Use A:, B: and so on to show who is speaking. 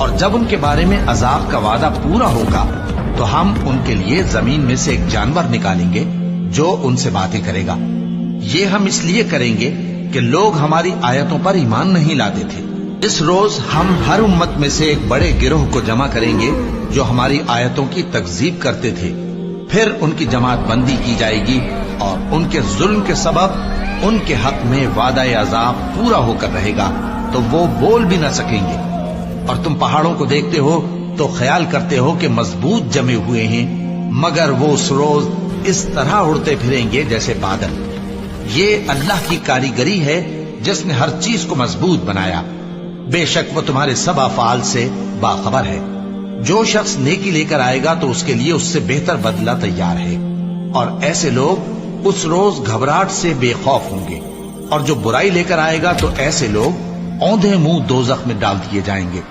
A: اور جب ان کے بارے میں عذاب کا وعدہ پورا ہوگا تو ہم ان کے لیے زمین میں سے ایک جانور نکالیں گے جو ان سے باتیں کرے گا۔ یہ ہم اس لیے کریں گے کہ لوگ ہماری آیتوں پر ایمان نہیں لاتے تھے۔ اس روز ہم ہر امت میں سے ایک بڑے گروہ کو جمع کریں گے جو ہماری آیتوں کی تکذیب کرتے تھے، پھر ان کی جماعت بندی کی جائے گی اور ان کے ظلم کے سبب ان کے حق میں وعدہ عذاب پورا ہو کر رہے گا تو وہ بول بھی نہ سکیں گے۔ اور تم پہاڑوں کو دیکھتے ہو تو خیال کرتے ہو کہ مضبوط جمے ہوئے ہیں، مگر وہ اس روز اس طرح اڑتے پھریں گے جیسے بادل۔ یہ اللہ کی کاریگری ہے جس نے ہر چیز کو مضبوط بنایا، بے شک وہ تمہارے سب افعال سے باخبر ہے۔ جو شخص نیکی لے کر آئے گا تو اس کے لیے اس سے بہتر بدلہ تیار ہے، اور ایسے لوگ اس روز گھبراہٹ سے بے خوف ہوں گے، اور جو برائی لے کر آئے گا تو ایسے لوگ اوندھے منہ دوزخ میں ڈال دیے جائیں گے۔